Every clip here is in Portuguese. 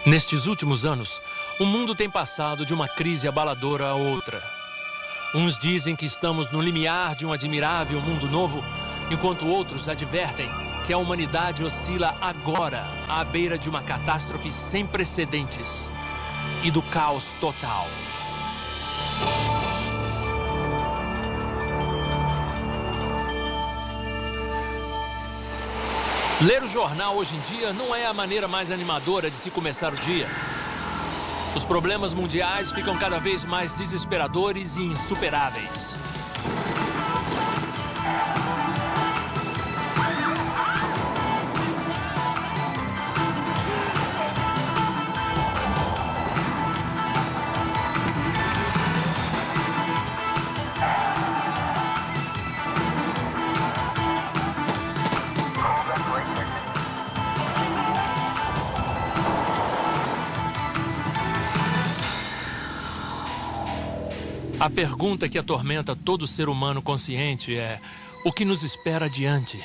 Nestes últimos anos, o mundo tem passado de uma crise abaladora a outra. Uns dizem que estamos no limiar de um admirável mundo novo, enquanto outros advertem que a humanidade oscila agora à beira de uma catástrofe sem precedentes e do caos total. Ler o jornal hoje em dia não é a maneira mais animadora de se começar o dia. Os problemas mundiais ficam cada vez mais desesperadores e insuperáveis. A pergunta que atormenta todo ser humano consciente é: o que nos espera adiante?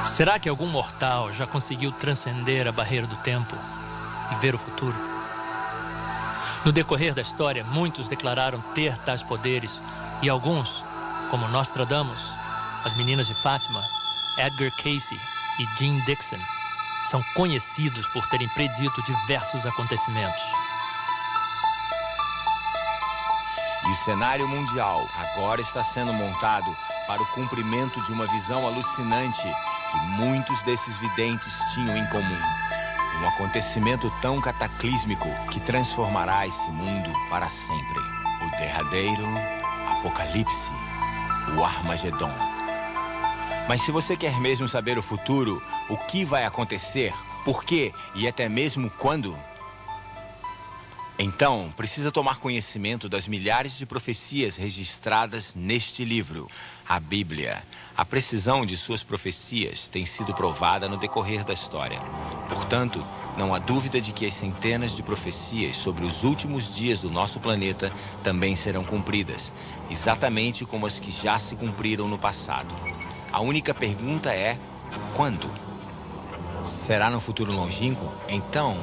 Será que algum mortal já conseguiu transcender a barreira do tempo e ver o futuro? No decorrer da história, muitos declararam ter tais poderes e alguns, como Nostradamus, as Meninas de Fátima, Edgar Cayce e Jean Dixon, são conhecidos por terem predito diversos acontecimentos. E o cenário mundial agora está sendo montado para o cumprimento de uma visão alucinante que muitos desses videntes tinham em comum. Um acontecimento tão cataclísmico que transformará esse mundo para sempre. O derradeiro Apocalipse, o Armagedon. Mas se você quer mesmo saber o futuro, o que vai acontecer, por quê e até mesmo quando, então precisa tomar conhecimento das milhares de profecias registradas neste livro, a Bíblia. A precisão de suas profecias tem sido provada no decorrer da história. Portanto, não há dúvida de que as centenas de profecias sobre os últimos dias do nosso planeta também serão cumpridas, exatamente como as que já se cumpriram no passado. A única pergunta é: quando? Será no futuro longínquo? Então,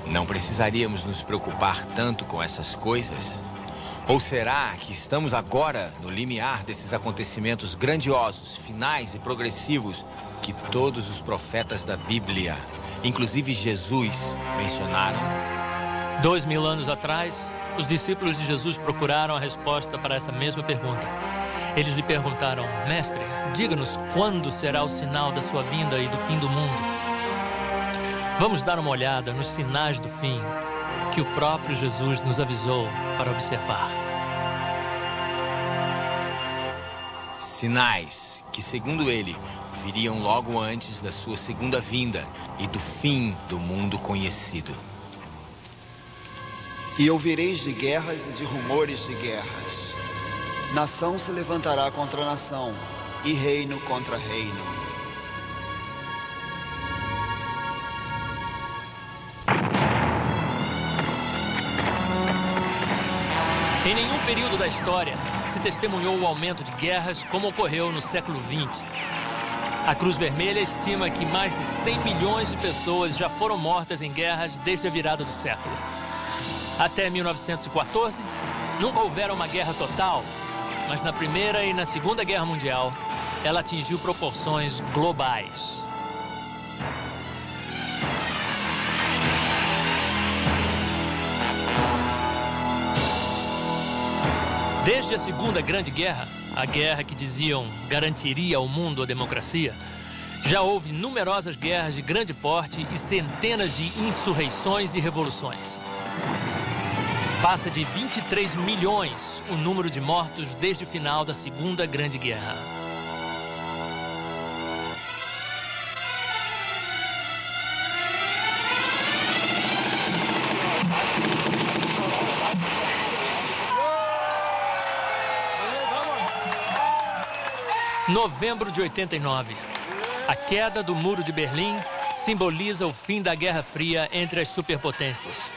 não precisaríamos nos preocupar tanto com essas coisas? Ou será que estamos agora no limiar desses acontecimentos grandiosos, finais e progressivos que todos os profetas da Bíblia, inclusive Jesus, mencionaram? 2000 anos atrás, os discípulos de Jesus procuraram a resposta para essa mesma pergunta. Eles lhe perguntaram: Mestre, diga-nos quando será o sinal da sua vinda e do fim do mundo. Vamos dar uma olhada nos sinais do fim que o próprio Jesus nos avisou para observar. Sinais que, segundo ele, viriam logo antes da sua segunda vinda e do fim do mundo conhecido. E ouvireis de guerras e de rumores de guerras. Nação se levantará contra nação, e reino contra reino. Em nenhum período da história se testemunhou o aumento de guerras como ocorreu no século XX. A Cruz Vermelha estima que mais de 100 milhões de pessoas já foram mortas em guerras desde a virada do século. Até 1914, nunca houvera uma guerra total, mas na Primeira e na Segunda Guerra Mundial, ela atingiu proporções globais. Desde a Segunda Grande Guerra, a guerra que diziam garantiria ao mundo a democracia, já houve numerosas guerras de grande porte e centenas de insurreições e revoluções. Passa de 23 milhões o número de mortos desde o final da Segunda Grande Guerra. Novembro de 89. A queda do Muro de Berlim simboliza o fim da Guerra Fria entre as superpotências.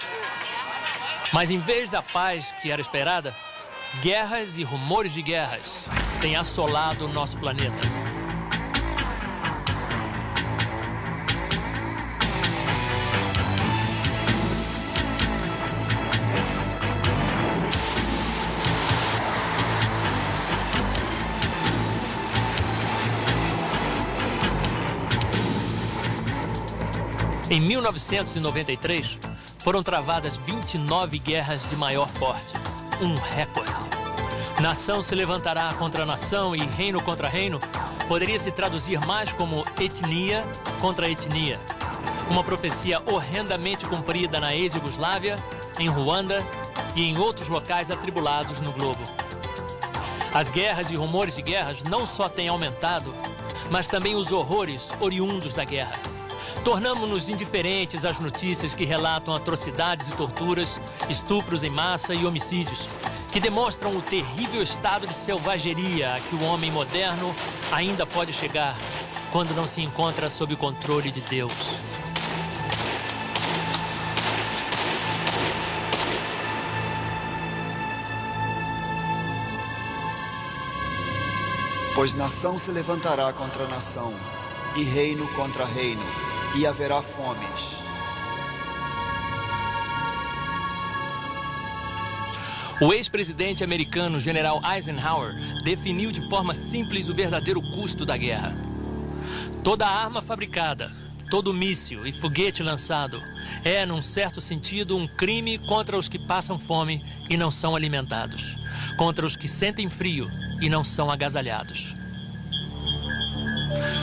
Mas em vez da paz que era esperada, guerras e rumores de guerras têm assolado o nosso planeta. Em 1993, foram travadas 29 guerras de maior porte, um recorde. Nação se levantará contra nação e reino contra reino poderia se traduzir mais como etnia contra etnia. Uma profecia horrendamente cumprida na ex-Iugoslávia, em Ruanda e em outros locais atribulados no globo. As guerras e rumores de guerras não só têm aumentado, mas também os horrores oriundos da guerra. Tornamo-nos indiferentes às notícias que relatam atrocidades e torturas, estupros em massa e homicídios, que demonstram o terrível estado de selvageria a que o homem moderno ainda pode chegar quando não se encontra sob o controle de Deus. Pois nação se levantará contra nação, e reino contra reino, e haverá fomes. O ex-presidente americano General Eisenhower definiu de forma simples o verdadeiro custo da guerra. Toda arma fabricada, todo míssil e foguete lançado é, num certo sentido, um crime contra os que passam fome e não são alimentados, contra os que sentem frio e não são agasalhados.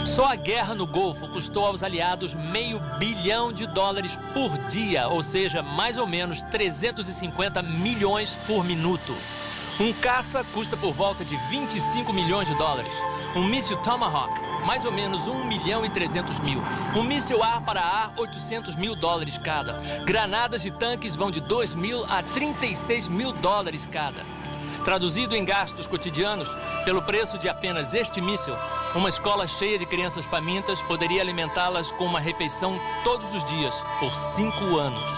Só a guerra no Golfo custou aos aliados $500 bilhão por dia, ou seja, mais ou menos 350 milhões por minuto. Um caça custa por volta de $25 milhões. Um míssil Tomahawk, mais ou menos $1.300.000. Um míssil ar para ar, $800 mil cada. Granadas e tanques vão de $2.000 a $36 mil cada. Traduzido em gastos cotidianos, pelo preço de apenas este míssil, uma escola cheia de crianças famintas poderia alimentá-las com uma refeição todos os dias, por 5 anos.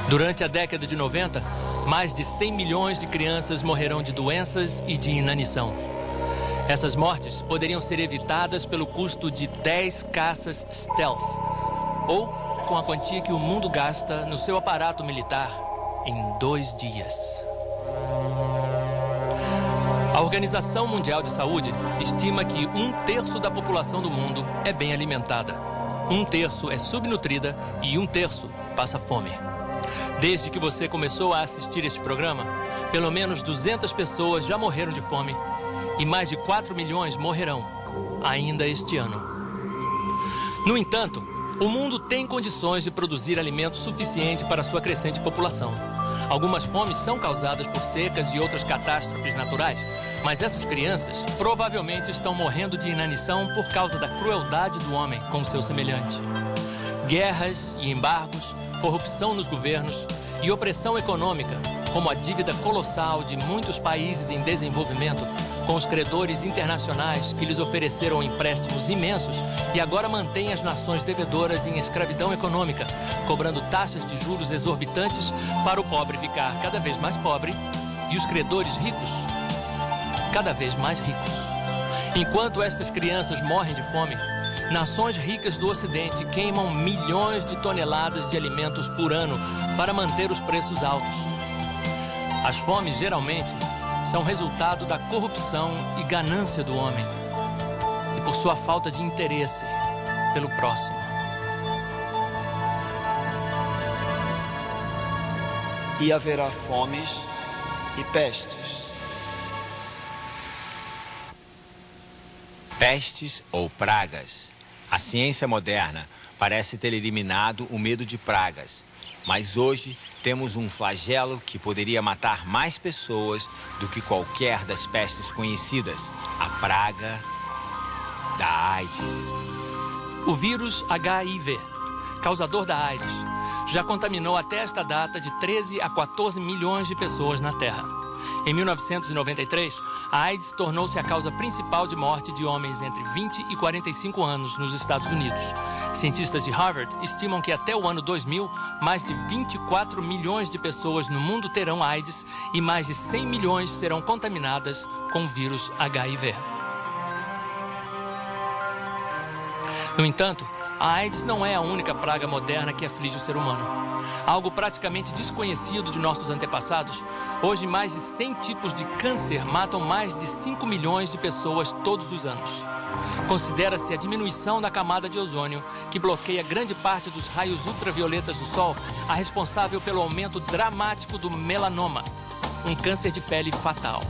Durante a década de 90, mais de 100 milhões de crianças morrerão de doenças e de inanição. Essas mortes poderiam ser evitadas pelo custo de 10 caças stealth, ou com a quantia que o mundo gasta no seu aparato militar em 2 dias. A Organização Mundial de Saúde estima que 1/3 da população do mundo é bem alimentada. 1/3 é subnutrida e 1/3 passa fome. Desde que você começou a assistir este programa, pelo menos 200 pessoas já morreram de fome e mais de 4 milhões morrerão ainda este ano. No entanto, o mundo tem condições de produzir alimento suficiente para sua crescente população. Algumas fomes são causadas por secas e outras catástrofes naturais, mas essas crianças provavelmente estão morrendo de inanição por causa da crueldade do homem com o seu semelhante. Guerras e embargos, corrupção nos governos e opressão econômica, como a dívida colossal de muitos países em desenvolvimento, com os credores internacionais que lhes ofereceram empréstimos imensos e agora mantêm as nações devedoras em escravidão econômica, cobrando taxas de juros exorbitantes para o pobre ficar cada vez mais pobre e os credores ricos cada vez mais ricos. Enquanto estas crianças morrem de fome, nações ricas do Ocidente queimam milhões de toneladas de alimentos por ano para manter os preços altos. As fomes, geralmente, são resultado da corrupção e ganância do homem e por sua falta de interesse pelo próximo. E haverá fomes e pestes. Pestes ou pragas. A ciência moderna parece ter eliminado o medo de pragas, mas hoje temos um flagelo que poderia matar mais pessoas do que qualquer das pestes conhecidas, a praga da AIDS. O vírus HIV, causador da AIDS, já contaminou até esta data de 13 a 14 milhões de pessoas na Terra. Em 1993, a AIDS tornou-se a causa principal de morte de homens entre 20 e 45 anos nos Estados Unidos. Cientistas de Harvard estimam que até o ano 2000, mais de 24 milhões de pessoas no mundo terão AIDS e mais de 100 milhões serão contaminadas com o vírus HIV. No entanto, A AIDS não é a única praga moderna que aflige o ser humano. Algo praticamente desconhecido de nossos antepassados, hoje mais de 100 tipos de câncer matam mais de 5 milhões de pessoas todos os anos. Considera-se a diminuição da camada de ozônio, que bloqueia grande parte dos raios ultravioletas do Sol, a responsável pelo aumento dramático do melanoma, um câncer de pele fatal.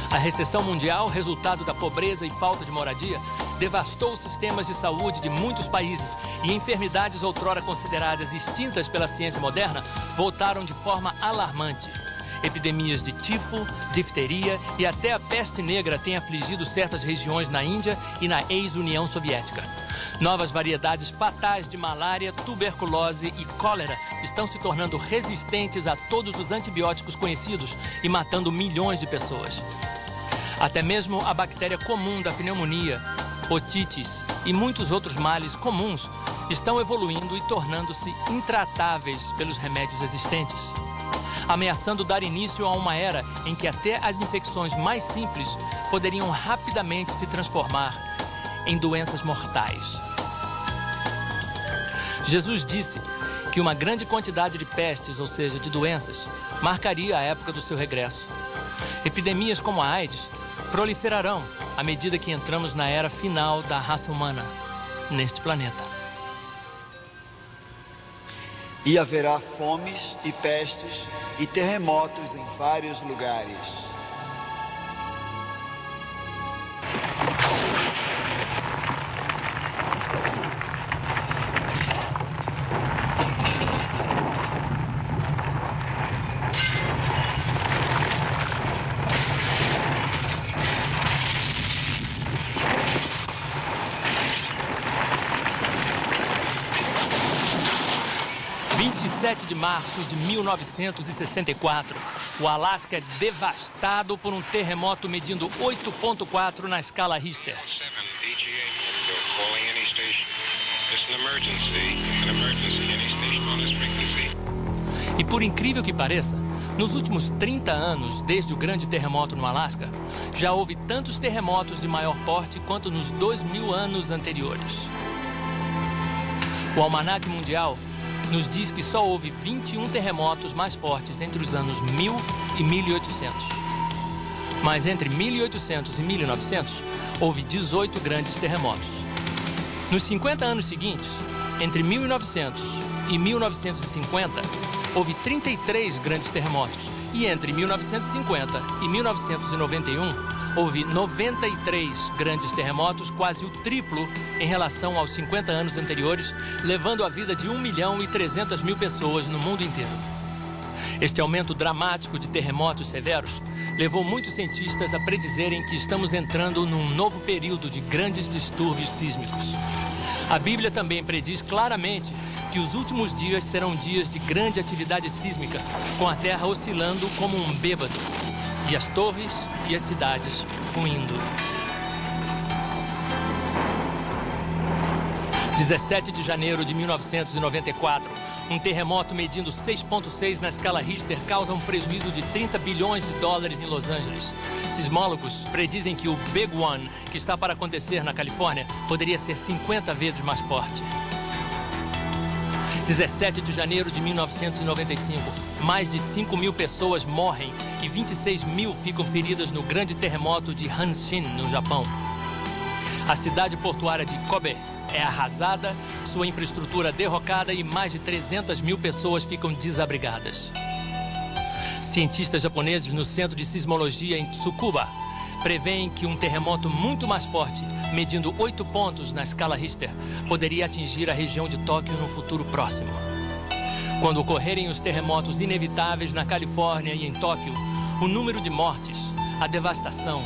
A recessão mundial, resultado da pobreza e falta de moradia, devastou os sistemas de saúde de muitos países e enfermidades outrora consideradas extintas pela ciência moderna voltaram de forma alarmante. Epidemias de tifo, difteria e até a peste negra têm afligido certas regiões na Índia e na ex-União Soviética. Novas variedades fatais de malária, tuberculose e cólera estão se tornando resistentes a todos os antibióticos conhecidos e matando milhões de pessoas. Até mesmo a bactéria comum da pneumonia, otites e muitos outros males comuns estão evoluindo e tornando-se intratáveis pelos remédios existentes, ameaçando dar início a uma era em que até as infecções mais simples poderiam rapidamente se transformar em doenças mortais. Jesus disse que uma grande quantidade de pestes, ou seja, de doenças, marcaria a época do seu regresso. Epidemias como a AIDS proliferarão à medida que entramos na era final da raça humana neste planeta. E haverá fomes e pestes e terremotos em vários lugares. De março de 1964, o Alasca é devastado por um terremoto medindo 8,4 na escala Richter. E por incrível que pareça, nos últimos 30 anos, desde o grande terremoto no Alasca, já houve tantos terremotos de maior porte quanto nos 2.000 anos anteriores. O Almanaque Mundial nos diz que só houve 21 terremotos mais fortes entre os anos 1000 e 1800. Mas entre 1800 e 1900, houve 18 grandes terremotos. Nos 50 anos seguintes, entre 1900 e 1950, houve 33 grandes terremotos. E entre 1950 e 1991, houve 93 grandes terremotos, quase o triplo em relação aos 50 anos anteriores, levando a vida de 1.300.000 pessoas no mundo inteiro. Este aumento dramático de terremotos severos levou muitos cientistas a predizerem que estamos entrando num novo período de grandes distúrbios sísmicos. A Bíblia também prediz claramente que os últimos dias serão dias de grande atividade sísmica, com a Terra oscilando como um bêbado e as torres e as cidades ruindo. 17 de janeiro de 1994, um terremoto medindo 6,6 na escala Richter causa um prejuízo de 30 bilhões de dólares em Los Angeles. Sismólogos predizem que o Big One, que está para acontecer na Califórnia, poderia ser 50 vezes mais forte. 17 de janeiro de 1995, mais de 5.000 pessoas morrem e 26.000 ficam feridas no grande terremoto de Hanshin, no Japão. A cidade portuária de Kobe é arrasada, sua infraestrutura derrocada e mais de 300.000 pessoas ficam desabrigadas. Cientistas japoneses no Centro de Sismologia em Tsukuba preveem que um terremoto muito mais forte, medindo 8 pontos na escala Richter, poderia atingir a região de Tóquio no futuro próximo. Quando ocorrerem os terremotos inevitáveis na Califórnia e em Tóquio, o número de mortes, a devastação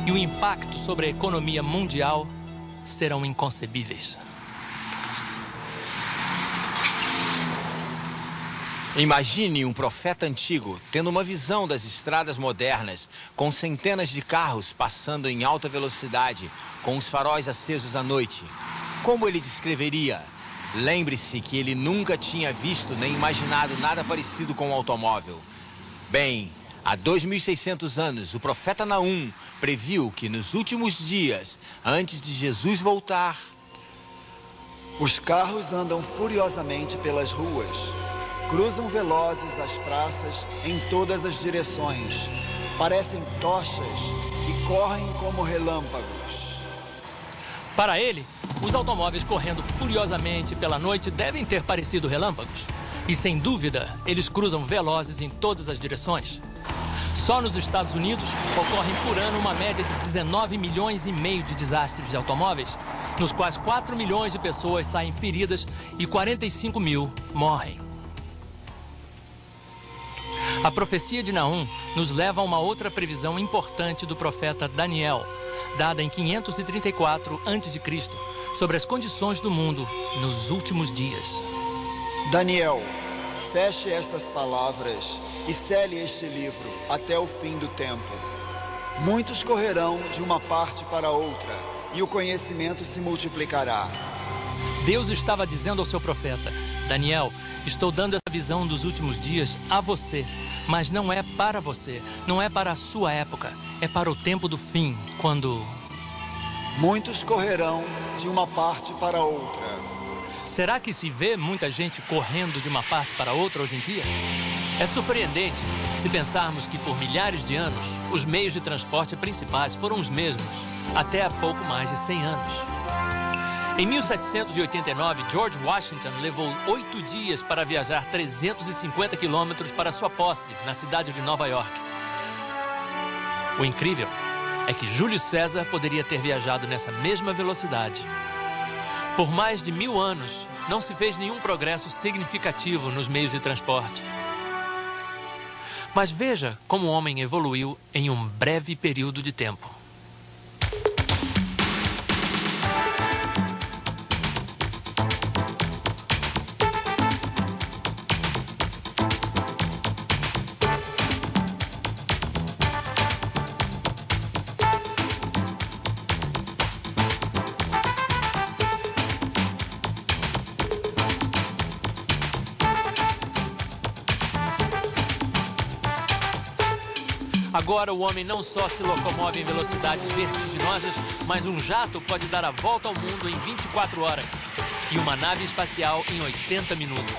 e o impacto sobre a economia mundial serão inconcebíveis. Imagine um profeta antigo tendo uma visão das estradas modernas, com centenas de carros passando em alta velocidade, com os faróis acesos à noite. Como ele descreveria? Lembre-se que ele nunca tinha visto nem imaginado nada parecido com um automóvel. Bem, há 2.600 anos, o profeta Naum previu que nos últimos dias, antes de Jesus voltar, Os carros andam furiosamente pelas ruas, cruzam velozes as praças em todas as direções, parecem tochas e correm como relâmpagos. Para ele, os automóveis correndo furiosamente pela noite devem ter parecido relâmpagos. E, sem dúvida, eles cruzam velozes em todas as direções. Só nos Estados Unidos ocorrem por ano uma média de 19 milhões e meio de desastres de automóveis, nos quais 4 milhões de pessoas saem feridas e 45 mil morrem. A profecia de Naum nos leva a uma outra previsão importante do profeta Daniel, dada em 534 a.C., sobre as condições do mundo nos últimos dias. Daniel, feche estas palavras e cele este livro até o fim do tempo. Muitos correrão de uma parte para outra, e o conhecimento se multiplicará. Deus estava dizendo ao seu profeta: Daniel, estou dando essa visão dos últimos dias a você, mas não é para você, não é para a sua época, é para o tempo do fim, quando... Muitos correrão de uma parte para outra. Será que se vê muita gente correndo de uma parte para outra hoje em dia? É surpreendente se pensarmos que por milhares de anos, os meios de transporte principais foram os mesmos, até há pouco mais de 100 anos. Em 1789, George Washington levou 8 dias para viajar 350 quilômetros para sua posse, na cidade de Nova York. O incrível é que Júlio César poderia ter viajado nessa mesma velocidade. Por mais de 1000 anos, não se fez nenhum progresso significativo nos meios de transporte. Mas veja como o homem evoluiu em um breve período de tempo. Agora o homem não só se locomove em velocidades vertiginosas, mas um jato pode dar a volta ao mundo em 24 horas e uma nave espacial em 80 minutos.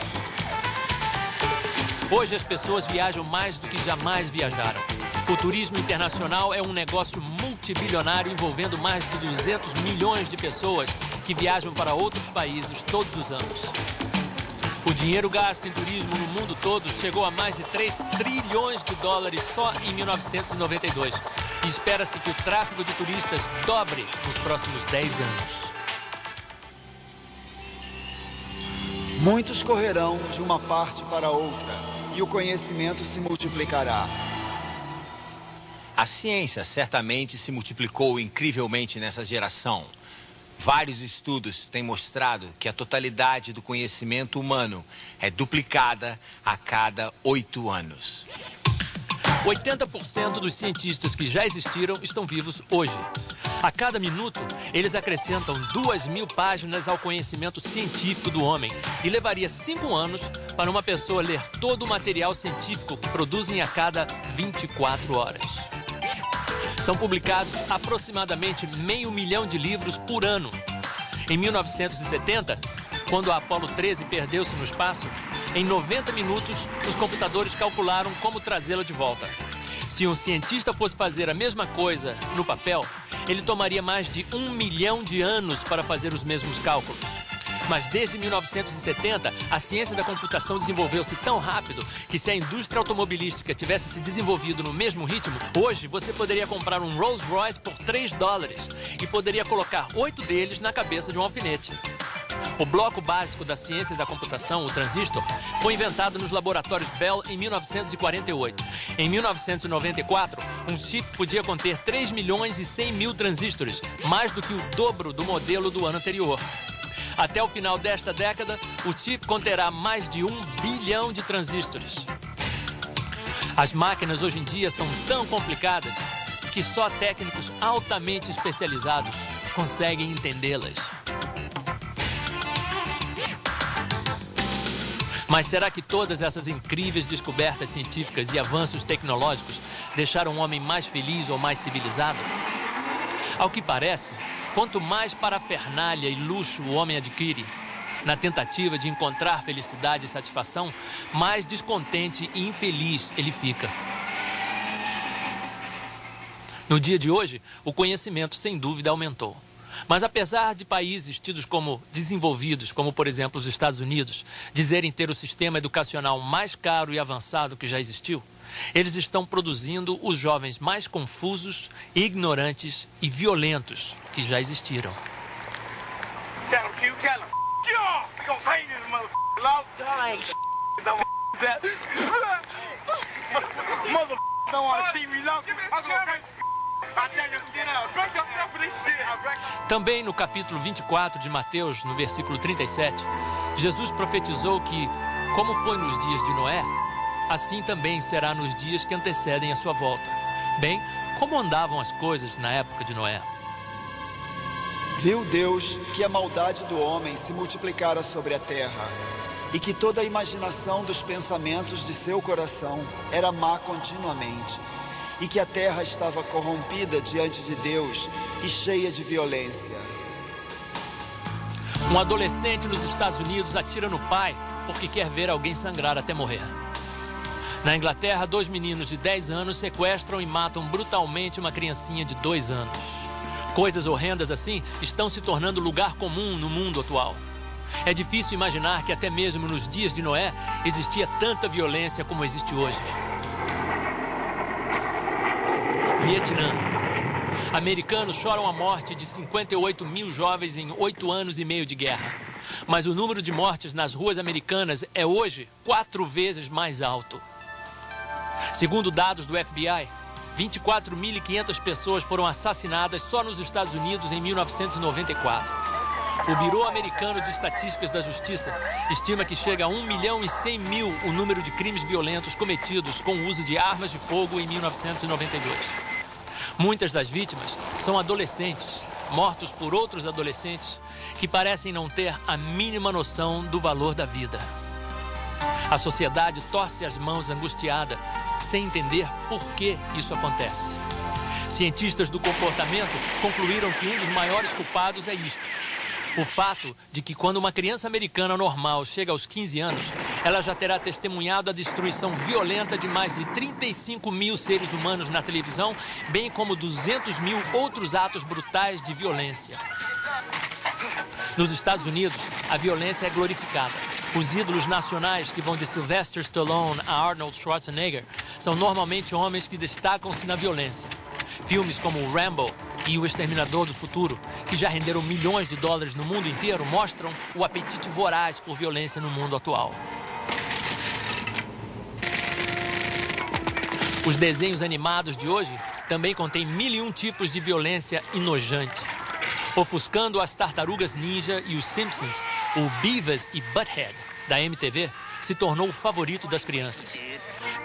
Hoje as pessoas viajam mais do que jamais viajaram. O turismo internacional é um negócio multibilionário envolvendo mais de 200 milhões de pessoas que viajam para outros países todos os anos. O dinheiro gasto em turismo no mundo todo chegou a mais de 3 trilhões de dólares só em 1992. E espera-se que o tráfego de turistas dobre nos próximos 10 anos. Muitos correrão de uma parte para outra, e o conhecimento se multiplicará. A ciência certamente se multiplicou incrivelmente nessa geração. Vários estudos têm mostrado que a totalidade do conhecimento humano é duplicada a cada 8 anos. 80% dos cientistas que já existiram estão vivos hoje. A cada minuto, eles acrescentam 2.000 páginas ao conhecimento científico do homem e levaria 5 anos para uma pessoa ler todo o material científico que produzem a cada 24 horas. São publicados aproximadamente 500 mil de livros por ano. Em 1970, quando a Apollo 13 perdeu-se no espaço, em 90 minutos, os computadores calcularam como trazê-la de volta. Se um cientista fosse fazer a mesma coisa no papel, ele tomaria mais de 1 milhão de anos para fazer os mesmos cálculos. Mas desde 1970, a ciência da computação desenvolveu-se tão rápido que se a indústria automobilística tivesse se desenvolvido no mesmo ritmo, hoje você poderia comprar um Rolls Royce por $3 e poderia colocar 8 deles na cabeça de um alfinete. O bloco básico da ciência da computação, o transistor, foi inventado nos laboratórios Bell em 1948. Em 1994, um chip podia conter 3 milhões e 100 mil transistores, mais do que o dobro do modelo do ano anterior. Até o final desta década, o chip conterá mais de 1 bilhão de transistores. As máquinas hoje em dia são tão complicadas que só técnicos altamente especializados conseguem entendê-las. Mas será que todas essas incríveis descobertas científicas e avanços tecnológicos deixaram o homem mais feliz ou mais civilizado? Ao que parece, quanto mais parafernália e luxo o homem adquire, Na tentativa de encontrar felicidade e satisfação, mais descontente e infeliz ele fica. No dia de hoje, o conhecimento sem dúvida aumentou. Mas apesar de países tidos como desenvolvidos, como por exemplo os Estados Unidos, dizerem ter o sistema educacional mais caro e avançado que já existiu, eles estão produzindo os jovens mais confusos, ignorantes e violentos que já existiram. Também no capítulo 24 de Mateus, no versículo 37, Jesus profetizou que, como foi nos dias de Noé, assim também será nos dias que antecedem a sua volta. Bem, como andavam as coisas na época de Noé? Viu Deus que a maldade do homem se multiplicara sobre a terra e que toda a imaginação dos pensamentos de seu coração era má continuamente, e que a terra estava corrompida diante de Deus e cheia de violência. Um adolescente nos Estados Unidos atira no pai porque quer ver alguém sangrar até morrer. Na Inglaterra, 2 meninos de 10 anos sequestram e matam brutalmente uma criancinha de 2 anos. Coisas horrendas assim estão se tornando lugar comum no mundo atual. É difícil imaginar que até mesmo nos dias de Noé existia tanta violência como existe hoje. Vietnã. Americanos choram a morte de 58 mil jovens em 8 anos e meio de guerra. Mas o número de mortes nas ruas americanas é hoje 4 vezes mais alto. Segundo dados do FBI, 24.500 pessoas foram assassinadas só nos Estados Unidos em 1994. O Bureau Americano de Estatísticas da Justiça estima que chega a 1.100.000 o número de crimes violentos cometidos com o uso de armas de fogo em 1992. Muitas das vítimas são adolescentes, mortos por outros adolescentes que parecem não ter a mínima noção do valor da vida. A sociedade torce as mãos angustiada, sem entender por que isso acontece. Cientistas do comportamento concluíram que um dos maiores culpados é isto: o fato de que quando uma criança americana normal chega aos 15 anos, ela já terá testemunhado a destruição violenta de mais de 35 mil seres humanos na televisão, bem como 200 mil outros atos brutais de violência. Nos Estados Unidos, a violência é glorificada. Os ídolos nacionais, que vão de Sylvester Stallone a Arnold Schwarzenegger, são normalmente homens que destacam-se na violência. Filmes como o Rambo e O Exterminador do Futuro, que já renderam milhões de dólares no mundo inteiro, mostram o apetite voraz por violência no mundo atual. Os desenhos animados de hoje também contêm 1001 tipos de violência enojante. Ofuscando as Tartarugas Ninja e os Simpsons, o Beavis e Butthead, da MTV, se tornou o favorito das crianças.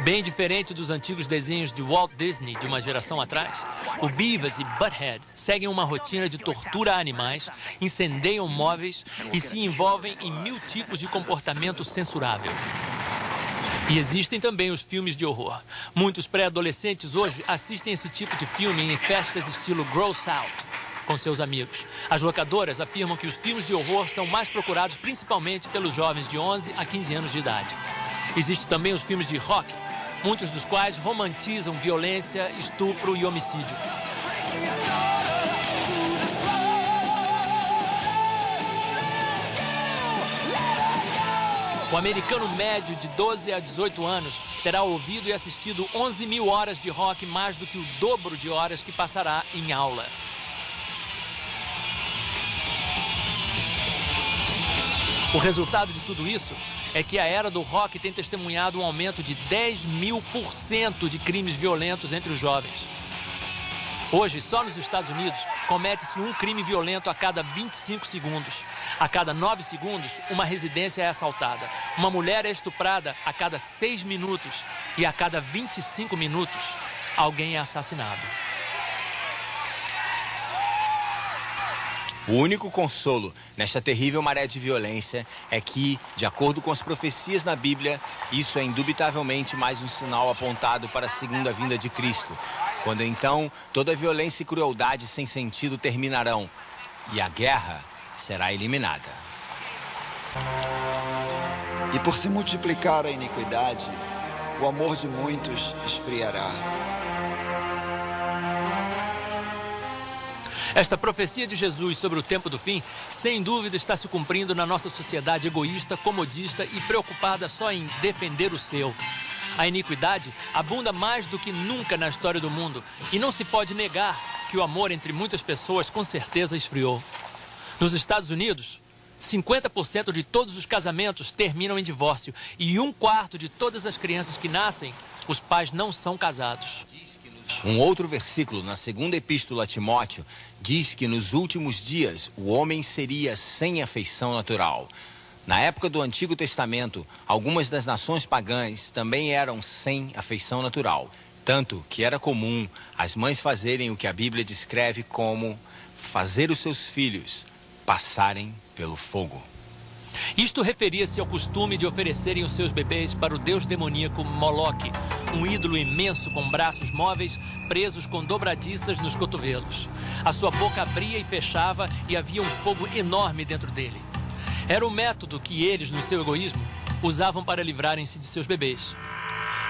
Bem diferente dos antigos desenhos de Walt Disney de uma geração atrás, o Beavis e Butthead seguem uma rotina de tortura a animais, incendeiam móveis e se envolvem em 1000 tipos de comportamento censurável. E existem também os filmes de horror. Muitos pré-adolescentes hoje assistem esse tipo de filme em festas estilo Gross Out com seus amigos. As locadoras afirmam que os filmes de horror são mais procurados principalmente pelos jovens de 11 a 15 anos de idade. Existem também os filmes de rock, muitos dos quais romantizam violência, estupro e homicídio. O americano médio de 12 a 18 anos terá ouvido e assistido 11.000 horas de rock, mais do que o dobro de horas que passará em aula. O resultado de tudo isso é que a era do rock tem testemunhado um aumento de 10.000% de crimes violentos entre os jovens. Hoje, só nos Estados Unidos, comete-se um crime violento a cada 25 segundos. A cada 9 segundos, uma residência é assaltada. Uma mulher é estuprada a cada 6 minutos. E a cada 25 minutos, alguém é assassinado. O único consolo nesta terrível maré de violência é que, de acordo com as profecias na Bíblia, isso é indubitavelmente mais um sinal apontado para a segunda vinda de Cristo, quando então toda violência e crueldade sem sentido terminarão e a guerra será eliminada. E por se multiplicar a iniquidade, o amor de muitos esfriará. Esta profecia de Jesus sobre o tempo do fim, sem dúvida, está se cumprindo na nossa sociedade egoísta, comodista e preocupada só em defender o seu. A iniquidade abunda mais do que nunca na história do mundo e não se pode negar que o amor entre muitas pessoas com certeza esfriou. Nos Estados Unidos, 50% de todos os casamentos terminam em divórcio e 1/4 de todas as crianças que nascem, os pais não são casados. Um outro versículo na segunda epístola a Timóteo diz que nos últimos dias o homem seria sem afeição natural. Na época do Antigo Testamento, algumas das nações pagãs também eram sem afeição natural. Tanto que era comum as mães fazerem o que a Bíblia descreve como fazer os seus filhos passarem pelo fogo. Isto referia-se ao costume de oferecerem os seus bebês para o deus demoníaco Moloque, um ídolo imenso com braços móveis presos com dobradiças nos cotovelos. A sua boca abria e fechava e havia um fogo enorme dentro dele. Era o método que eles, no seu egoísmo, usavam para livrarem-se de seus bebês.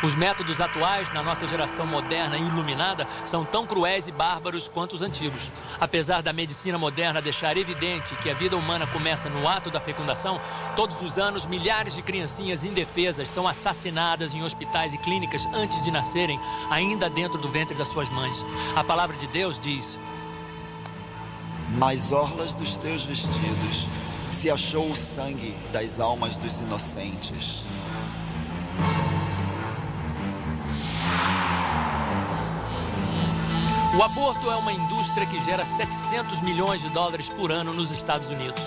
Os métodos atuais, na nossa geração moderna e iluminada, são tão cruéis e bárbaros quanto os antigos. Apesar da medicina moderna deixar evidente que a vida humana começa no ato da fecundação, todos os anos milhares de criancinhas indefesas são assassinadas em hospitais e clínicas antes de nascerem, ainda dentro do ventre das suas mães. A palavra de Deus diz: nas orlas dos teus vestidos se achou o sangue das almas dos inocentes. O aborto é uma indústria que gera 700 milhões de dólares por ano nos Estados Unidos.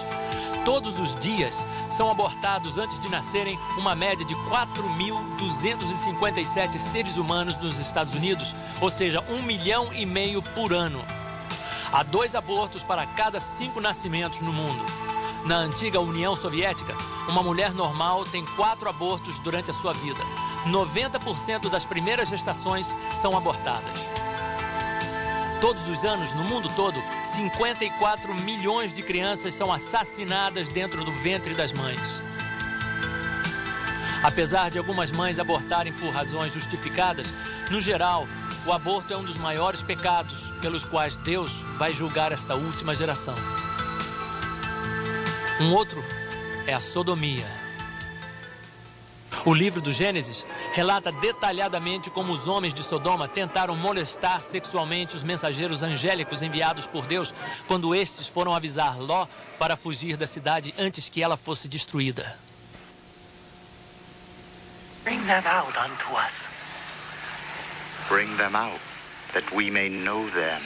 Todos os dias são abortados antes de nascerem uma média de 4.257 seres humanos nos Estados Unidos, ou seja, 1,5 milhão por ano. Há 2 abortos para cada 5 nascimentos no mundo. Na antiga União Soviética, uma mulher normal tem 4 abortos durante a sua vida. 90% das primeiras gestações são abortadas. Todos os anos, no mundo todo, 54 milhões de crianças são assassinadas dentro do ventre das mães. Apesar de algumas mães abortarem por razões justificadas, no geral, o aborto é um dos maiores pecados pelos quais Deus vai julgar esta última geração. Um outro é a sodomia. O livro do Gênesis relata detalhadamente como os homens de Sodoma tentaram molestar sexualmente os mensageiros angélicos enviados por Deus quando estes foram avisar Ló para fugir da cidade antes que ela fosse destruída. Bring them out unto us. Bring them out, that we may know them.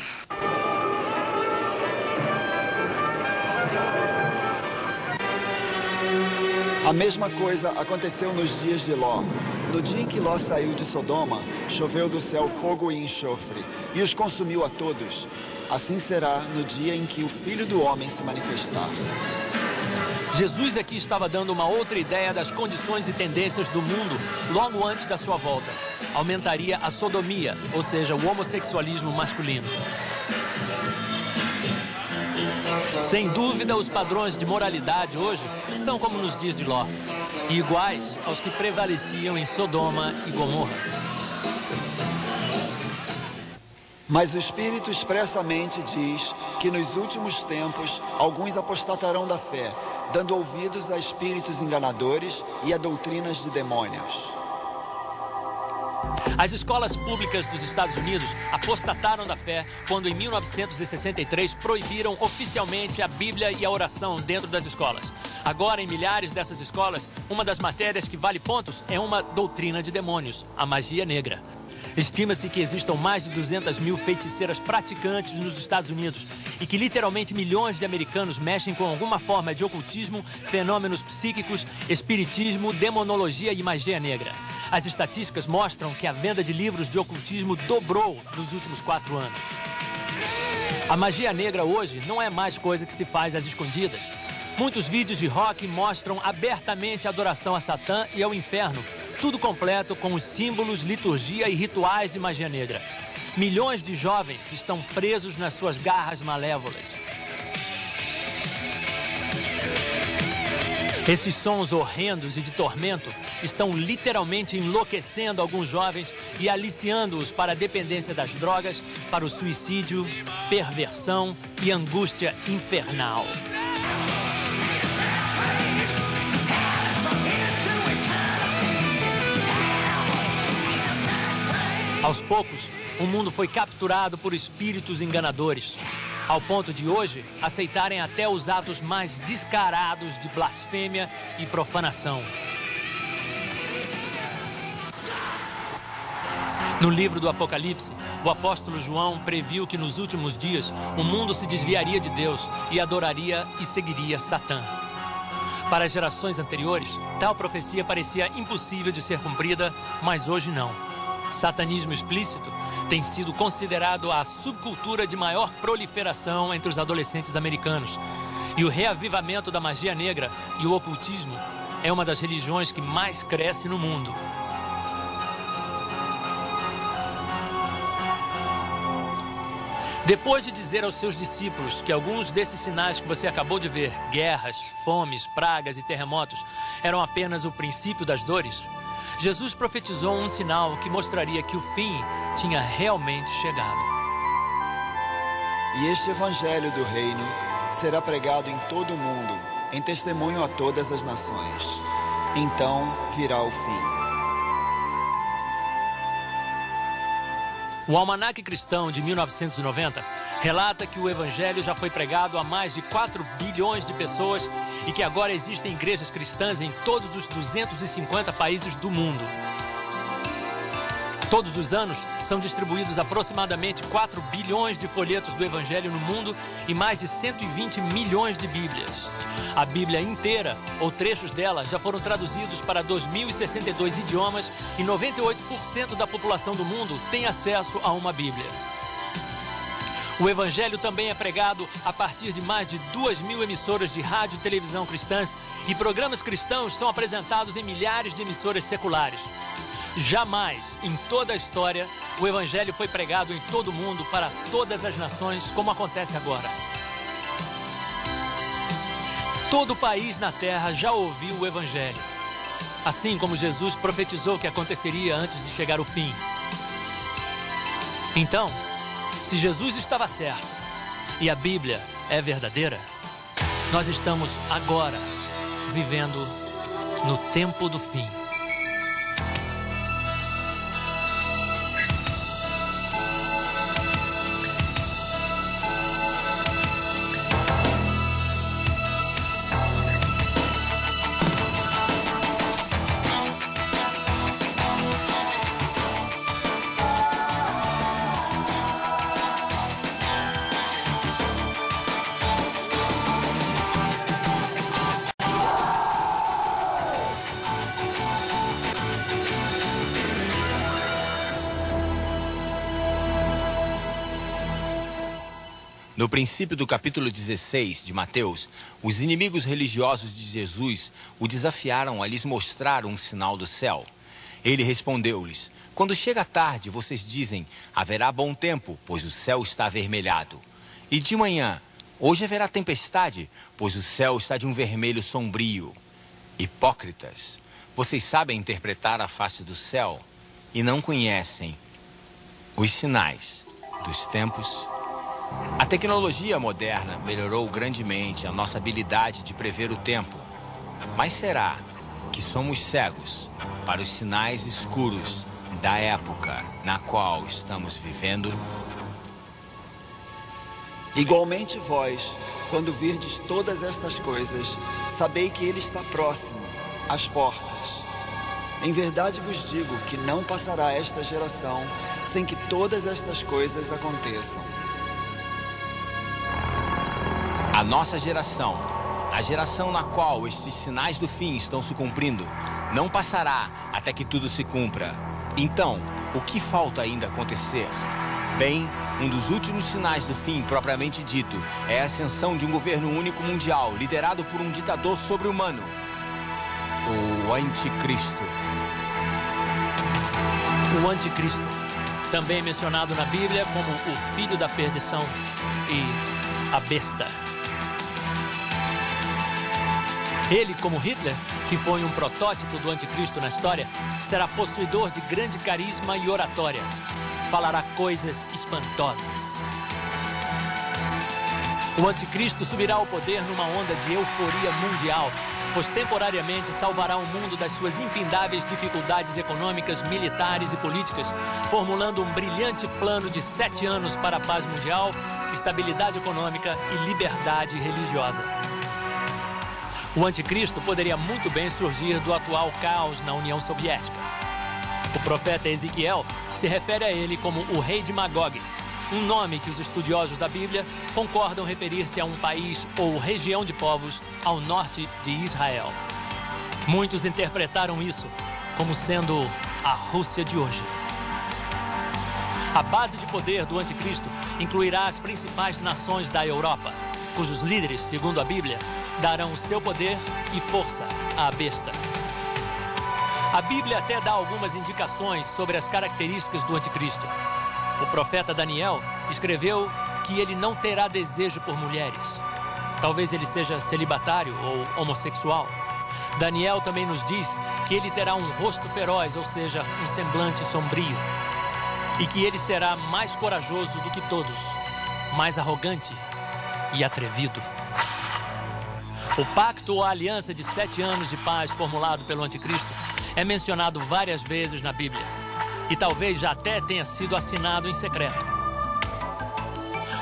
A mesma coisa aconteceu nos dias de Ló. No dia em que Ló saiu de Sodoma, choveu do céu fogo e enxofre, e os consumiu a todos. Assim será no dia em que o Filho do Homem se manifestar. Jesus aqui estava dando uma outra ideia das condições e tendências do mundo logo antes da sua volta. Aumentaria a sodomia, ou seja, o homossexualismo masculino. Sem dúvida, os padrões de moralidade hoje são como nos dias de Ló, e iguais aos que prevaleciam em Sodoma e Gomorra. Mas o Espírito expressamente diz que nos últimos tempos alguns apostatarão da fé, dando ouvidos a espíritos enganadores e a doutrinas de demônios. As escolas públicas dos Estados Unidos apostataram da fé quando, em 1963, proibiram oficialmente a Bíblia e a oração dentro das escolas. Agora, em milhares dessas escolas, uma das matérias que vale pontos é uma doutrina de demônios, a magia negra. Estima-se que existam mais de 200 mil feiticeiras praticantes nos Estados Unidos e que literalmente milhões de americanos mexem com alguma forma de ocultismo, fenômenos psíquicos, espiritismo, demonologia e magia negra. As estatísticas mostram que a venda de livros de ocultismo dobrou nos últimos 4 anos. A magia negra hoje não é mais coisa que se faz às escondidas. Muitos vídeos de rock mostram abertamente a adoração a Satã e ao inferno, tudo completo com os símbolos, liturgia e rituais de magia negra. Milhões de jovens estão presos nas suas garras malévolas. Esses sons horrendos e de tormento estão literalmente enlouquecendo alguns jovens e aliciando-os para a dependência das drogas, para o suicídio, perversão e angústia infernal. Aos poucos, o mundo foi capturado por espíritos enganadores, ao ponto de hoje aceitarem até os atos mais descarados de blasfêmia e profanação. No livro do Apocalipse, o apóstolo João previu que nos últimos dias o mundo se desviaria de Deus e adoraria e seguiria Satã. Para as gerações anteriores, tal profecia parecia impossível de ser cumprida, mas hoje não. Satanismo explícito tem sido considerado a subcultura de maior proliferação entre os adolescentes americanos. E o reavivamento da magia negra e o ocultismo é uma das religiões que mais cresce no mundo. Depois de dizer aos seus discípulos que alguns desses sinais que você acabou de ver, guerras, fomes, pragas e terremotos, eram apenas o princípio das dores, Jesus profetizou um sinal que mostraria que o fim tinha realmente chegado. E este evangelho do reino será pregado em todo o mundo, em testemunho a todas as nações. Então virá o fim. O Almanaque Cristão de 1990 relata que o evangelho já foi pregado a mais de 4 bilhões de pessoas e que agora existem igrejas cristãs em todos os 250 países do mundo. Todos os anos são distribuídos aproximadamente 4 bilhões de folhetos do evangelho no mundo e mais de 120 milhões de bíblias. A Bíblia inteira, ou trechos dela, já foram traduzidos para 2.062 idiomas e 98% da população do mundo tem acesso a uma Bíblia. O evangelho também é pregado a partir de mais de 2.000 emissoras de rádio e televisão cristãs e programas cristãos são apresentados em milhares de emissoras seculares. Jamais, em toda a história, o evangelho foi pregado em todo o mundo para todas as nações, como acontece agora. Todo país na terra já ouviu o evangelho, assim como Jesus profetizou que aconteceria antes de chegar o fim. Então, se Jesus estava certo e a Bíblia é verdadeira, nós estamos agora vivendo no tempo do fim. No princípio do capítulo 16 de Mateus, os inimigos religiosos de Jesus o desafiaram a lhes mostrar um sinal do céu. Ele respondeu-lhes: quando chega a tarde, vocês dizem, haverá bom tempo, pois o céu está avermelhado. E de manhã, hoje haverá tempestade, pois o céu está de um vermelho sombrio. Hipócritas, vocês sabem interpretar a face do céu e não conhecem os sinais dos tempos. A tecnologia moderna melhorou grandemente a nossa habilidade de prever o tempo. Mas será que somos cegos para os sinais escuros da época na qual estamos vivendo? Igualmente vós, quando virdes todas estas coisas, sabei que ele está próximo, às portas. Em verdade vos digo que não passará esta geração sem que todas estas coisas aconteçam. A nossa geração, a geração na qual estes sinais do fim estão se cumprindo, não passará até que tudo se cumpra. Então, o que falta ainda acontecer? Bem, um dos últimos sinais do fim propriamente dito é a ascensão de um governo único mundial, liderado por um ditador sobre-humano, o Anticristo. O Anticristo, também mencionado na Bíblia como o filho da perdição e a besta. Ele, como Hitler, que foi um protótipo do anticristo na história, será possuidor de grande carisma e oratória. Falará coisas espantosas. O anticristo subirá ao poder numa onda de euforia mundial, pois temporariamente salvará o mundo das suas infindáveis dificuldades econômicas, militares e políticas, formulando um brilhante plano de 7 anos para a paz mundial, estabilidade econômica e liberdade religiosa. O anticristo poderia muito bem surgir do atual caos na União Soviética. O profeta Ezequiel se refere a ele como o rei de Magog, um nome que os estudiosos da Bíblia concordam referir-se a um país ou região de povos ao norte de Israel. Muitos interpretaram isso como sendo a Rússia de hoje. A base de poder do anticristo incluirá as principais nações da Europa, cujos líderes, segundo a Bíblia, darão o seu poder e força à besta. A Bíblia até dá algumas indicações sobre as características do anticristo. O profeta Daniel escreveu que ele não terá desejo por mulheres. Talvez ele seja celibatário ou homossexual. Daniel também nos diz que ele terá um rosto feroz, ou seja, um semblante sombrio. E que ele será mais corajoso do que todos, mais arrogante e atrevido. O pacto ou a aliança de 7 anos de paz formulado pelo anticristo é mencionado várias vezes na Bíblia. E talvez já até tenha sido assinado em secreto.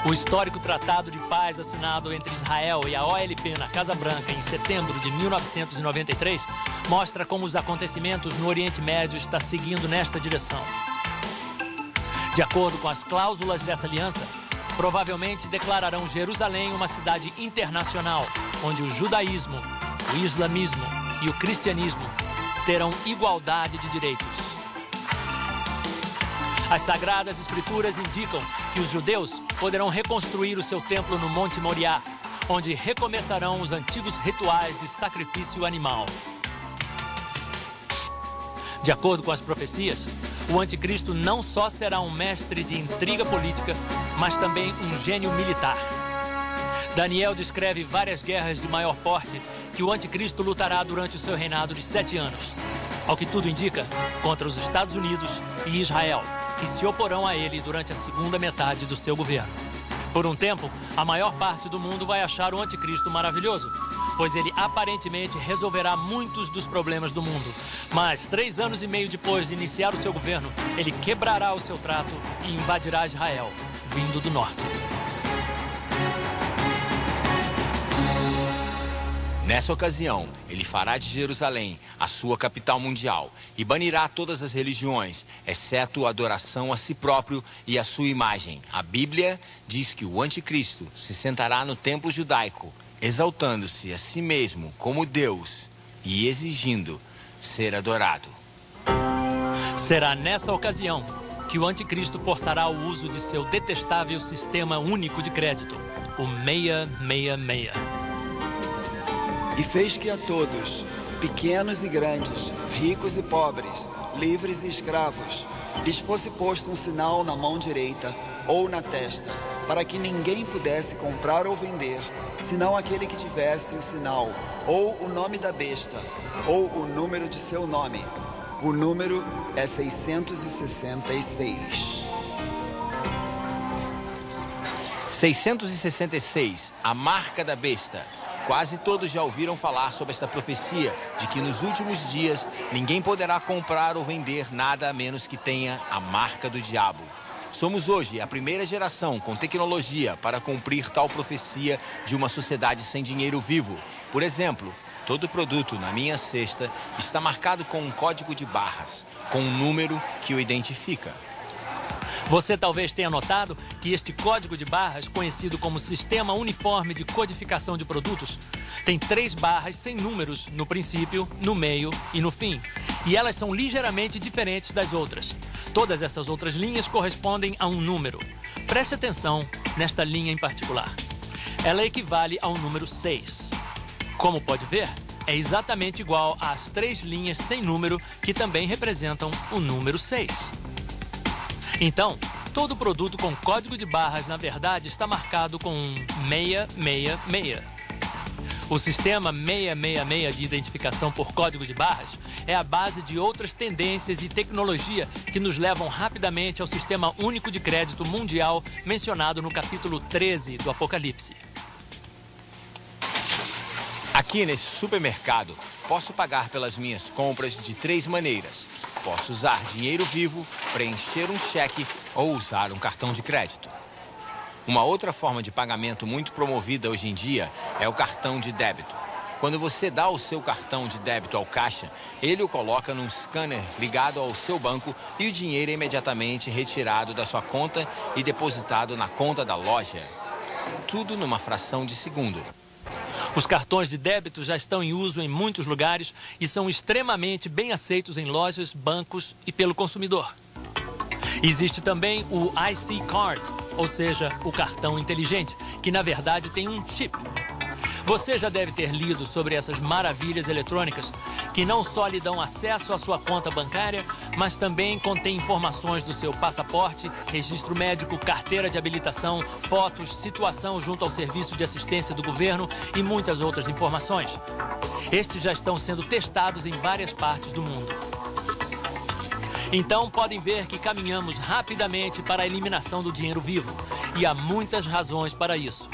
O histórico Tratado de Paz assinado entre Israel e a OLP na Casa Branca em setembro de 1993 mostra como os acontecimentos no Oriente Médio estão seguindo nesta direção. De acordo com as cláusulas dessa aliança, provavelmente declararão Jerusalém uma cidade internacional, onde o judaísmo, o islamismo e o cristianismo terão igualdade de direitos. As Sagradas Escrituras indicam que os judeus poderão reconstruir o seu templo no Monte Moriá, onde recomeçarão os antigos rituais de sacrifício animal. De acordo com as profecias, o anticristo não só será um mestre de intriga política, mas também um gênio militar. Daniel descreve várias guerras de maior porte que o anticristo lutará durante o seu reinado de 7 anos. Ao que tudo indica, contra os Estados Unidos e Israel, que se oporão a ele durante a segunda metade do seu governo. Por um tempo, a maior parte do mundo vai achar o anticristo maravilhoso, pois ele aparentemente resolverá muitos dos problemas do mundo. Mas 3 anos e meio depois de iniciar o seu governo, ele quebrará o seu trato e invadirá Israel, vindo do norte. Nessa ocasião, ele fará de Jerusalém a sua capital mundial e banirá todas as religiões, exceto a adoração a si próprio e a sua imagem. A Bíblia diz que o anticristo se sentará no templo judaico, exaltando-se a si mesmo como Deus e exigindo ser adorado. Será nessa ocasião que o anticristo forçará o uso de seu detestável sistema único de crédito, o 666. E fez que a todos, pequenos e grandes, ricos e pobres, livres e escravos, lhes fosse posto um sinal na mão direita ou na testa, para que ninguém pudesse comprar ou vender, senão aquele que tivesse o sinal, ou o nome da besta, ou o número de seu nome. O número é 666. 666, a marca da besta. Quase todos já ouviram falar sobre esta profecia de que nos últimos dias ninguém poderá comprar ou vender nada a menos que tenha a marca do diabo. Somos hoje a primeira geração com tecnologia para cumprir tal profecia de uma sociedade sem dinheiro vivo. Por exemplo, todo produto na minha cesta está marcado com um código de barras, com um número que o identifica. Você talvez tenha notado que este código de barras, conhecido como Sistema Uniforme de Codificação de Produtos, tem 3 barras sem números no princípio, no meio e no fim. E elas são ligeiramente diferentes das outras. Todas essas outras linhas correspondem a um número. Preste atenção nesta linha em particular. Ela equivale ao número 6. Como pode ver, é exatamente igual às 3 linhas sem número que também representam o número 6. Então, todo produto com código de barras, na verdade, está marcado com um 666. O sistema 666 de identificação por código de barras é a base de outras tendências e tecnologia que nos levam rapidamente ao Sistema Único de Crédito Mundial mencionado no capítulo 13 do Apocalipse. Aqui nesse supermercado, posso pagar pelas minhas compras de 3 maneiras. Posso usar dinheiro vivo, preencher um cheque ou usar um cartão de crédito. Uma outra forma de pagamento muito promovida hoje em dia é o cartão de débito. Quando você dá o seu cartão de débito ao caixa, ele o coloca num scanner ligado ao seu banco e o dinheiro é imediatamente retirado da sua conta e depositado na conta da loja. Tudo numa fração de segundo. Os cartões de débito já estão em uso em muitos lugares e são extremamente bem aceitos em lojas, bancos e pelo consumidor. Existe também o IC Card, ou seja, o cartão inteligente, que na verdade tem um chip. Você já deve ter lido sobre essas maravilhas eletrônicas que não só lhe dão acesso à sua conta bancária, mas também contém informações do seu passaporte, registro médico, carteira de habilitação, fotos, situação junto ao serviço de assistência do governo e muitas outras informações. Estes já estão sendo testados em várias partes do mundo. Então, podem ver que caminhamos rapidamente para a eliminação do dinheiro vivo. E há muitas razões para isso.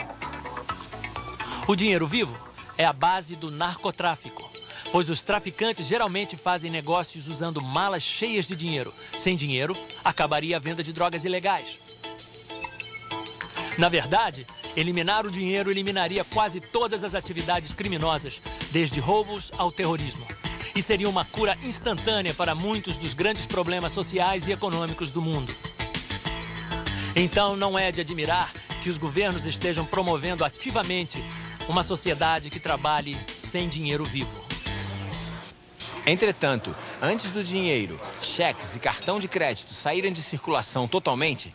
O dinheiro vivo é a base do narcotráfico, pois os traficantes geralmente fazem negócios usando malas cheias de dinheiro. Sem dinheiro, acabaria a venda de drogas ilegais. Na verdade, eliminar o dinheiro eliminaria quase todas as atividades criminosas, desde roubos ao terrorismo. E seria uma cura instantânea para muitos dos grandes problemas sociais e econômicos do mundo. Então, não é de admirar que os governos estejam promovendo ativamente uma sociedade que trabalhe sem dinheiro vivo. Entretanto, antes do dinheiro, cheques e cartão de crédito saírem de circulação totalmente,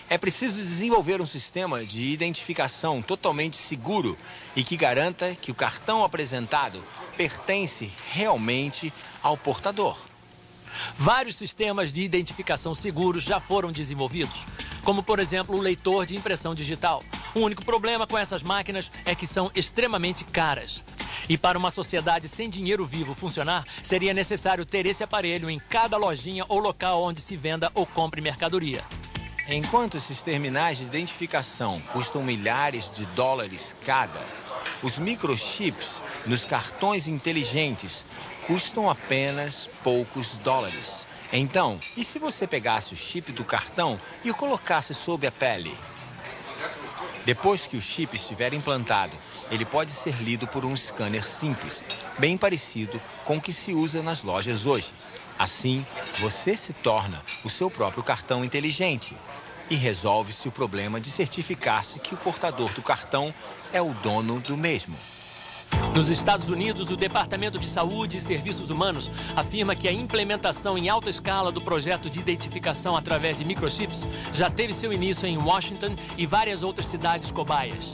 é preciso desenvolver um sistema de identificação totalmente seguro e que garanta que o cartão apresentado pertence realmente ao portador. Vários sistemas de identificação seguros já foram desenvolvidos, como, por exemplo, o leitor de impressão digital. O único problema com essas máquinas é que são extremamente caras. E para uma sociedade sem dinheiro vivo funcionar, seria necessário ter esse aparelho em cada lojinha ou local onde se venda ou compre mercadoria. Enquanto esses terminais de identificação custam milhares de dólares cada, os microchips nos cartões inteligentes custam apenas poucos dólares. Então, e se você pegasse o chip do cartão e o colocasse sob a pele? Depois que o chip estiver implantado, ele pode ser lido por um scanner simples, bem parecido com o que se usa nas lojas hoje. Assim, você se torna o seu próprio cartão inteligente e resolve-se o problema de certificar-se que o portador do cartão é o dono do mesmo. Nos Estados Unidos, o Departamento de Saúde e Serviços Humanos afirma que a implementação em alta escala do projeto de identificação através de microchips já teve seu início em Washington e várias outras cidades cobaias.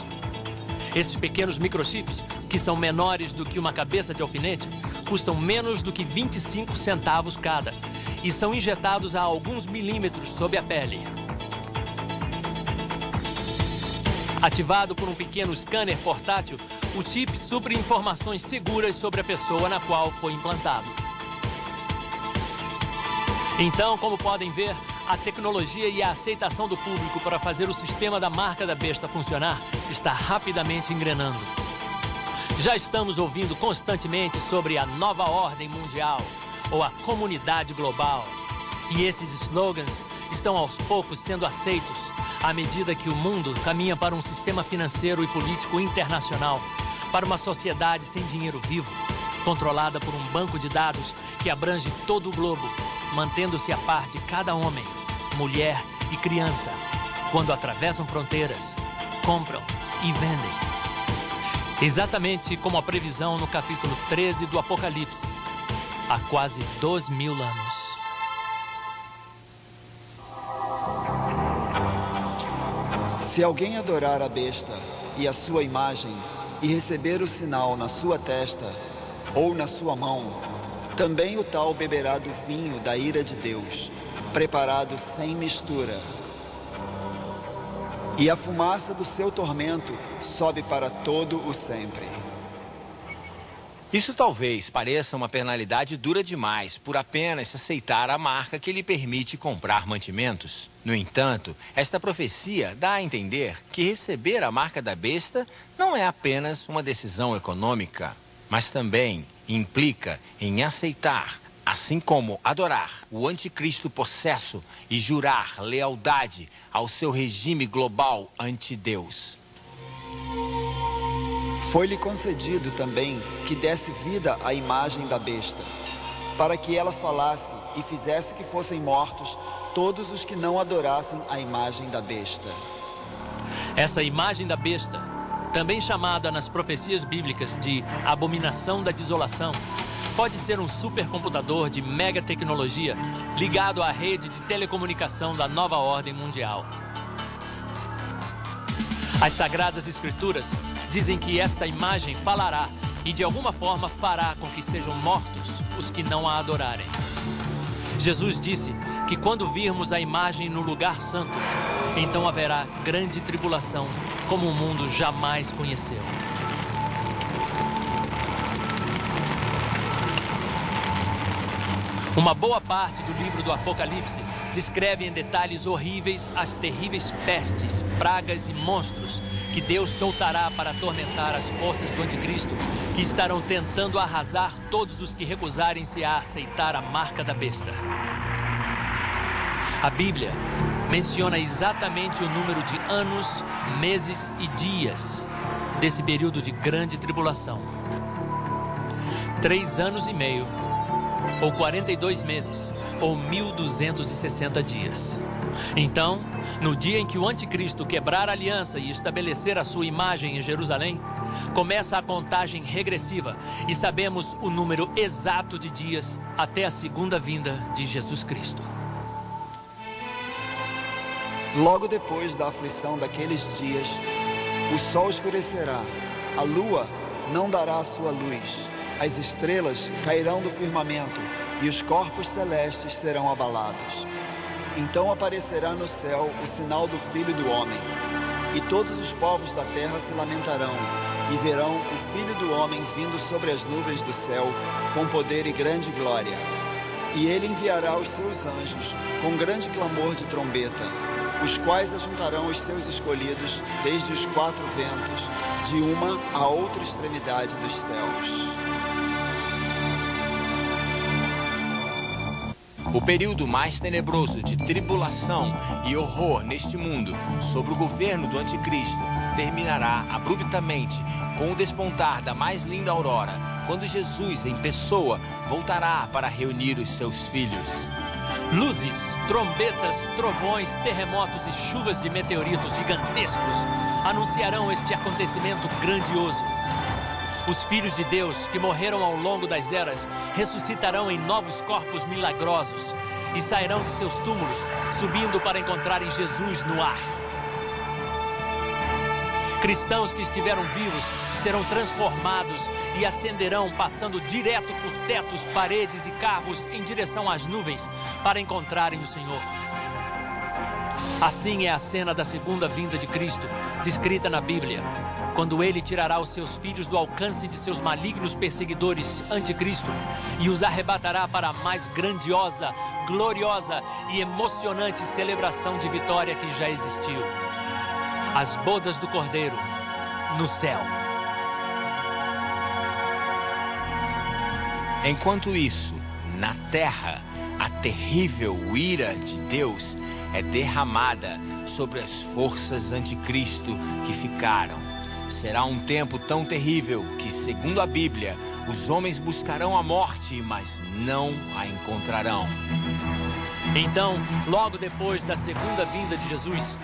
Esses pequenos microchips, que são menores do que uma cabeça de alfinete, custam menos do que 25 centavos cada e são injetados a alguns milímetros sob a pele. Ativado por um pequeno scanner portátil, o chip supre informações seguras sobre a pessoa na qual foi implantado. Então, como podem ver, a tecnologia e a aceitação do público para fazer o sistema da marca da besta funcionar está rapidamente engrenando. Já estamos ouvindo constantemente sobre a nova ordem mundial ou a comunidade global. E esses slogans estão aos poucos sendo aceitos à medida que o mundo caminha para um sistema financeiro e político internacional, para uma sociedade sem dinheiro vivo, controlada por um banco de dados que abrange todo o globo, mantendo-se a par de cada homem, mulher e criança, quando atravessam fronteiras, compram e vendem. Exatamente como a previsão no capítulo 13 do Apocalipse, há quase 2000 anos. Se alguém adorar a besta e a sua imagem e receber o sinal na sua testa ou na sua mão, também o tal beberá do vinho da ira de Deus, preparado sem mistura. E a fumaça do seu tormento sobe para todo o sempre. Isso talvez pareça uma penalidade dura demais por apenas aceitar a marca que lhe permite comprar mantimentos. No entanto, esta profecia dá a entender que receber a marca da besta não é apenas uma decisão econômica, mas também implica em aceitar, assim como adorar o anticristo possesso e jurar lealdade ao seu regime global anti-Deus. Foi-lhe concedido também que desse vida à imagem da besta, para que ela falasse e fizesse que fossem mortos todos os que não adorassem a imagem da besta. Essa imagem da besta, também chamada nas profecias bíblicas de abominação da desolação, pode ser um supercomputador de mega tecnologia ligado à rede de telecomunicação da nova ordem mundial. As Sagradas Escrituras dizem que esta imagem falará e de alguma forma fará com que sejam mortos os que não a adorarem. Jesus disse que quando virmos a imagem no lugar santo, então haverá grande tribulação, como o mundo jamais conheceu. Uma boa parte do livro do Apocalipse descreve em detalhes horríveis as terríveis pestes, pragas e monstros que Deus soltará para atormentar as forças do anticristo, que estarão tentando arrasar todos os que recusarem-se a aceitar a marca da besta. A Bíblia menciona exatamente o número de anos, meses e dias desse período de grande tribulação. 3 anos e meio, ou 42 meses, ou 1260 dias. Então, no dia em que o anticristo quebrar a aliança e estabelecer a sua imagem em Jerusalém, começa a contagem regressiva e sabemos o número exato de dias até a segunda vinda de Jesus Cristo. Logo depois da aflição daqueles dias, o sol escurecerá, a lua não dará a sua luz, as estrelas cairão do firmamento e os corpos celestes serão abalados. Então aparecerá no céu o sinal do Filho do Homem, e todos os povos da terra se lamentarão, e verão o Filho do Homem vindo sobre as nuvens do céu, com poder e grande glória. E ele enviará os seus anjos, com grande clamor de trombeta, os quais ajuntarão os seus escolhidos desde os 4 ventos, de uma a outra extremidade dos céus. O período mais tenebroso de tribulação e horror neste mundo sobre o governo do anticristo terminará abruptamente com o despontar da mais linda aurora, quando Jesus em pessoa voltará para reunir os seus filhos. Luzes, trombetas, trovões, terremotos e chuvas de meteoritos gigantescos anunciarão este acontecimento grandioso. Os filhos de Deus que morreram ao longo das eras ressuscitarão em novos corpos milagrosos e sairão de seus túmulos, subindo para encontrarem Jesus no ar. Cristãos que estiveram vivos serão transformados e ascenderão, passando direto por tetos, paredes e carros em direção às nuvens para encontrarem o Senhor. Assim é a cena da segunda vinda de Cristo, descrita na Bíblia, quando ele tirará os seus filhos do alcance de seus malignos perseguidores anticristo e os arrebatará para a mais grandiosa, gloriosa e emocionante celebração de vitória que já existiu. As bodas do Cordeiro no céu. Enquanto isso, na terra, a terrível ira de Deus é derramada sobre as forças anticristo que ficaram. Será um tempo tão terrível que, segundo a Bíblia, os homens buscarão a morte, mas não a encontrarão. Então, logo depois da segunda vinda de Jesus,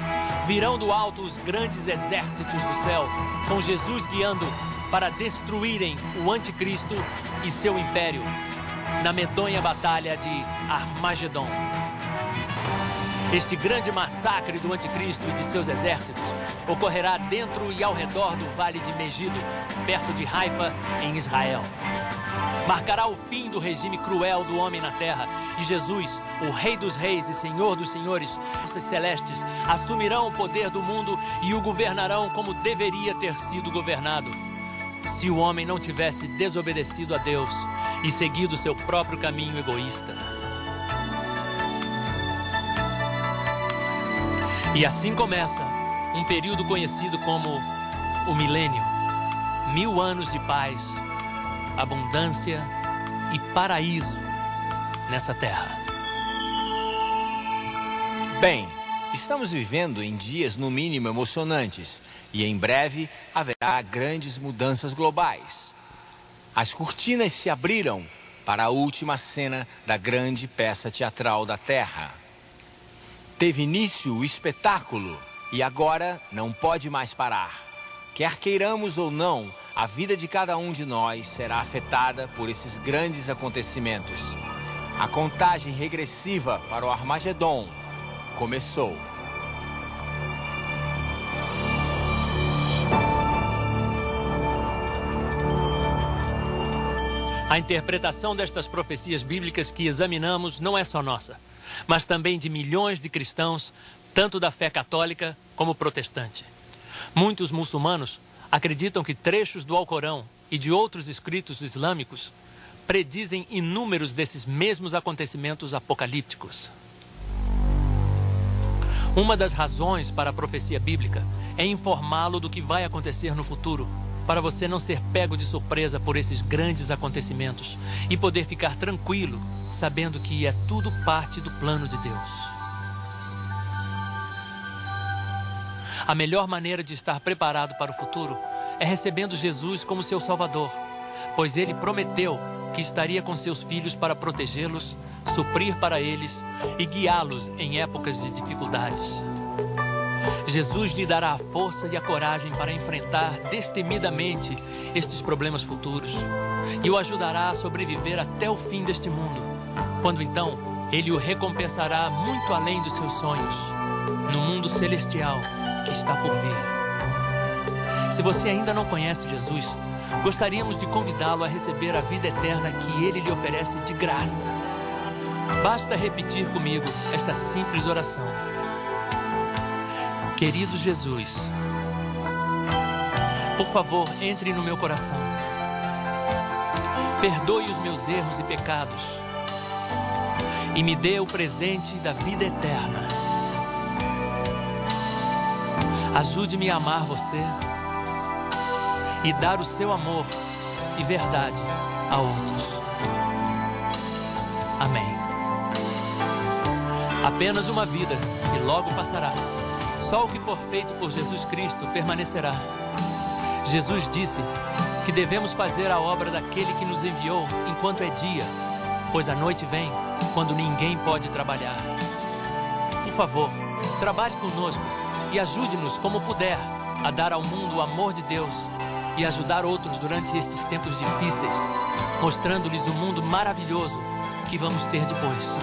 virão do alto os grandes exércitos do céu, com Jesus guiando para destruírem o anticristo e seu império, na medonha batalha de Armagedon. Este grande massacre do anticristo e de seus exércitos ocorrerá dentro e ao redor do vale de Megido, perto de Haifa, em Israel. Marcará o fim do regime cruel do homem na terra, e Jesus, o Rei dos Reis e Senhor dos Senhores, forças celestes, assumirão o poder do mundo e o governarão como deveria ter sido governado, se o homem não tivesse desobedecido a Deus e seguido seu próprio caminho egoísta. E assim começa um período conhecido como o milênio. 1000 anos de paz, abundância e paraíso nessa terra. Bem, estamos vivendo em dias no mínimo emocionantes e em breve haverá grandes mudanças globais. As cortinas se abriram para a última cena da grande peça teatral da Terra. Teve início o espetáculo e agora não pode mais parar. Quer queiramos ou não, a vida de cada um de nós será afetada por esses grandes acontecimentos. A contagem regressiva para o Armagedon começou. A interpretação destas profecias bíblicas que examinamos não é só nossa, mas também de milhões de cristãos, tanto da fé católica como protestante. Muitos muçulmanos acreditam que trechos do Alcorão e de outros escritos islâmicos predizem inúmeros desses mesmos acontecimentos apocalípticos. Uma das razões para a profecia bíblica é informá-lo do que vai acontecer no futuro, para você não ser pego de surpresa por esses grandes acontecimentos e poder ficar tranquilo, sabendo que é tudo parte do plano de Deus. A melhor maneira de estar preparado para o futuro é recebendo Jesus como seu Salvador, pois Ele prometeu que estaria com seus filhos para protegê-los, suprir para eles e guiá-los em épocas de dificuldades. Jesus lhe dará a força e a coragem para enfrentar destemidamente estes problemas futuros e o ajudará a sobreviver até o fim deste mundo, quando então Ele o recompensará muito além dos seus sonhos, no mundo celestial que está por vir. Se você ainda não conhece Jesus, gostaríamos de convidá-lo a receber a vida eterna que Ele lhe oferece de graça. Basta repetir comigo esta simples oração. Querido Jesus, por favor, entre no meu coração. Perdoe os meus erros e pecados e me dê o presente da vida eterna. Ajude-me a amar você e dar o seu amor e verdade a outros. Amém. Apenas uma vida que logo passará. Só o que for feito por Jesus Cristo permanecerá. Jesus disse que devemos fazer a obra daquele que nos enviou enquanto é dia, pois a noite vem quando ninguém pode trabalhar. Por favor, trabalhe conosco e ajude-nos como puder a dar ao mundo o amor de Deus e ajudar outros durante estes tempos difíceis, mostrando-lhes o mundo maravilhoso que vamos ter depois.